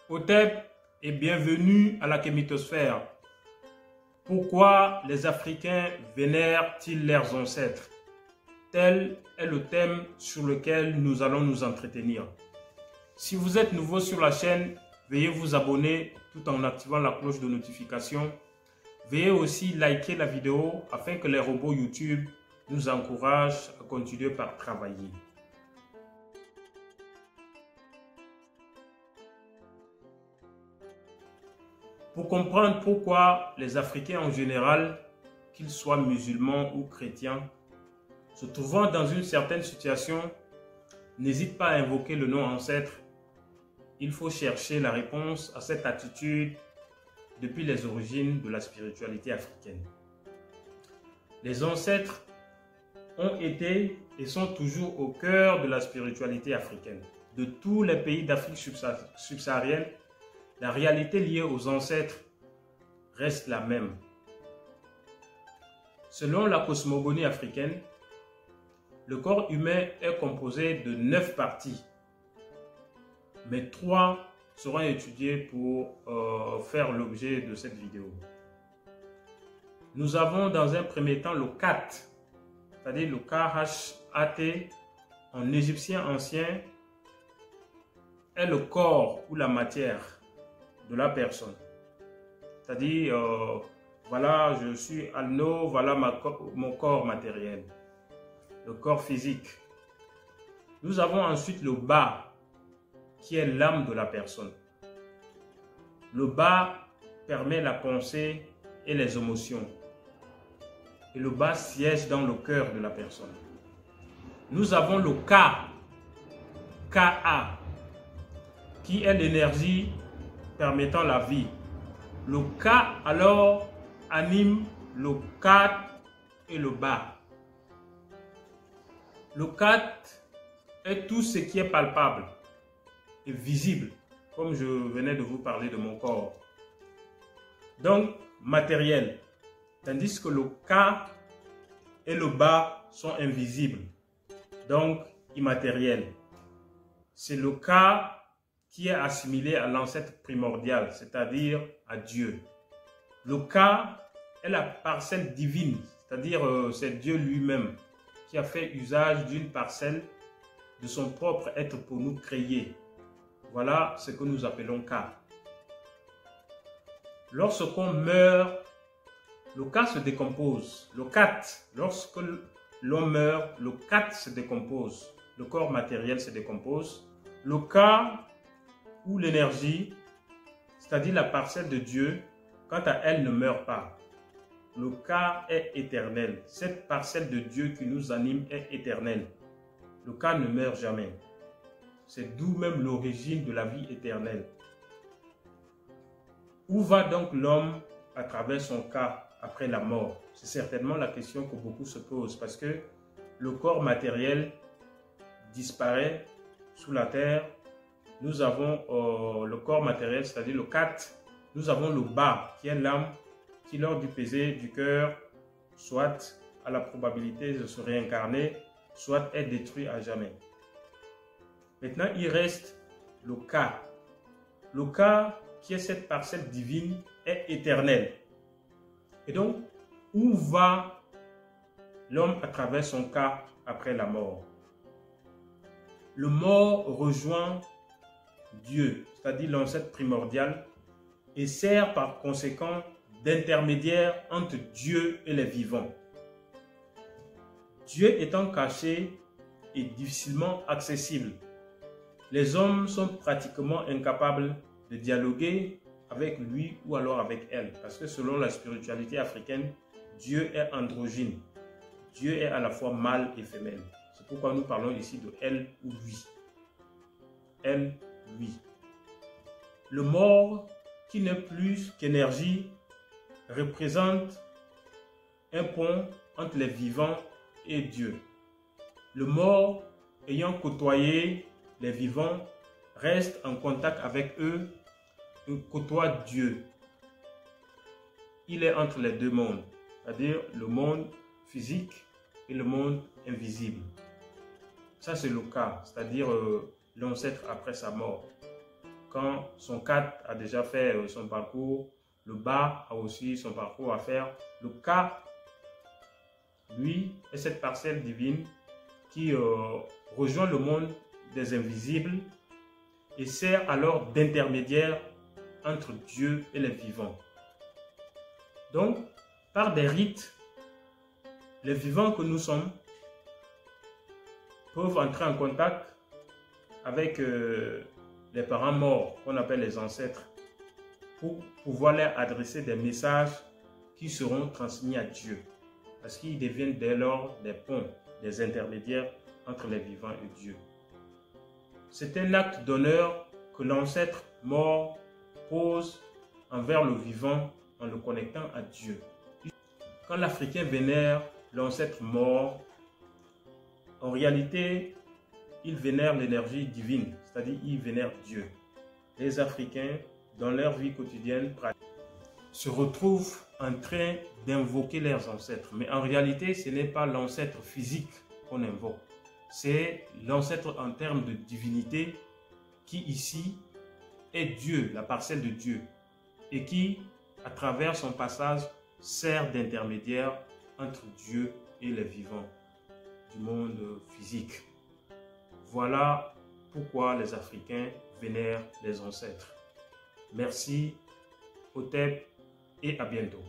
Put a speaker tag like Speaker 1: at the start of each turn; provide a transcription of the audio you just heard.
Speaker 1: Hotep et bienvenue à la kémitosphère. Pourquoi les Africains vénèrent-ils leurs ancêtres? Tel est le thème sur lequel nous allons nous entretenir. Si vous êtes nouveau sur la chaîne, veuillez vous abonner tout en activant la cloche de notification. Veuillez aussi liker la vidéo afin que les robots YouTube nous encouragent à continuer par travailler. Pour comprendre pourquoi les Africains en général, qu'ils soient musulmans ou chrétiens, se trouvant dans une certaine situation, n'hésitent pas à invoquer le nom ancêtre, il faut chercher la réponse à cette attitude depuis les origines de la spiritualité africaine. Les ancêtres ont été et sont toujours au cœur de la spiritualité africaine. De tous les pays d'Afrique subsaharienne, la réalité liée aux ancêtres reste la même. Selon la cosmogonie africaine, le corps humain est composé de 9 parties, mais 3 seront étudiées pour faire l'objet de cette vidéo. Nous avons dans un premier temps le Khat, c'est-à-dire le K-H-A-T en égyptien ancien, est le corps ou la matière de la personne. C'est-à-dire, voilà, je suis Alno, voilà mon corps matériel, le corps physique. Nous avons ensuite le Ba, qui est l'âme de la personne. Le Ba permet la pensée et les émotions. Et le Ba siège dans le cœur de la personne. Nous avons le Ka, Ka, qui est l'énergie permettant la vie. Le Ka alors anime le Khat et le Ba. Le Khat est tout ce qui est palpable et visible, comme je venais de vous parler de mon corps. Donc matériel, tandis que le Ka et le Ba sont invisibles, donc immatériels. C'est le Ka qui est assimilé à l'ancêtre primordial, c'est-à-dire à Dieu. Le Ka est la parcelle divine, c'est-à-dire c'est Dieu lui-même qui a fait usage d'une parcelle de son propre être pour nous créer. Voilà ce que nous appelons Ka. Lorsqu'on meurt, le Ka se décompose. Le Khat, lorsque l'on meurt, le Khat se décompose. Le corps matériel se décompose. Le Ka ou l'énergie, c'est-à-dire la parcelle de Dieu, quant à elle ne meurt pas. Le Ka est éternel. Cette parcelle de Dieu qui nous anime est éternelle. Le Ka ne meurt jamais. C'est d'où même l'origine de la vie éternelle. Où va donc l'homme à travers son Ka après la mort? C'est certainement la question que beaucoup se posent parce que le corps matériel disparaît sous la terre. Nous avons le corps matériel, c'est-à-dire le Khat. Nous avons le Ba, qui est l'âme, qui lors du pesé du cœur, soit a la probabilité de se réincarner, soit est détruit à jamais. Maintenant, il reste le Ka. Le Ka, qui est cette parcelle divine, est éternel. Et donc, où va l'homme à travers son Ka après la mort? Le mort rejoint Dieu, c'est-à-dire l'ancêtre primordial, et sert par conséquent d'intermédiaire entre Dieu et les vivants. Dieu étant caché et difficilement accessible, les hommes sont pratiquement incapables de dialoguer avec lui ou alors avec elle, parce que selon la spiritualité africaine, Dieu est androgyne. Dieu est à la fois mâle et femelle. C'est pourquoi nous parlons ici de elle ou lui. Elle, lui. Le mort, qui n'est plus qu'énergie, représente un pont entre les vivants et Dieu. Le mort, ayant côtoyé les vivants, reste en contact avec eux et côtoie Dieu. Il est entre les deux mondes, c'est-à-dire le monde physique et le monde invisible. Ça, c'est le cas, c'est-à-dire l'ancêtre après sa mort. quand son 4 a déjà fait son parcours, le bas a aussi son parcours à faire. Le K, lui, est cette parcelle divine qui rejoint le monde des invisibles et sert alors d'intermédiaire entre Dieu et les vivants. Donc, par des rites, les vivants que nous sommes peuvent entrer en contact avec les parents morts, qu'on appelle les ancêtres, pour pouvoir leur adresser des messages qui seront transmis à Dieu. Parce qu'ils deviennent dès lors des ponts, des intermédiaires entre les vivants et Dieu. C'est un acte d'honneur que l'ancêtre mort pose envers le vivant en le connectant à Dieu. Quand l'Africain vénère l'ancêtre mort, en réalité, il vénère l'énergie divine, c'est-à-dire il vénère Dieu. Les Africains, dans leur vie quotidienne, se retrouvent en train d'invoquer leurs ancêtres. Mais en réalité, ce n'est pas l'ancêtre physique qu'on invoque. C'est l'ancêtre en termes de divinité qui ici est Dieu, la parcelle de Dieu. Et qui, à travers son passage, sert d'intermédiaire entre Dieu et les vivants du monde physique. Voilà pourquoi les Africains vénèrent les ancêtres. Merci, Hotep, et à bientôt.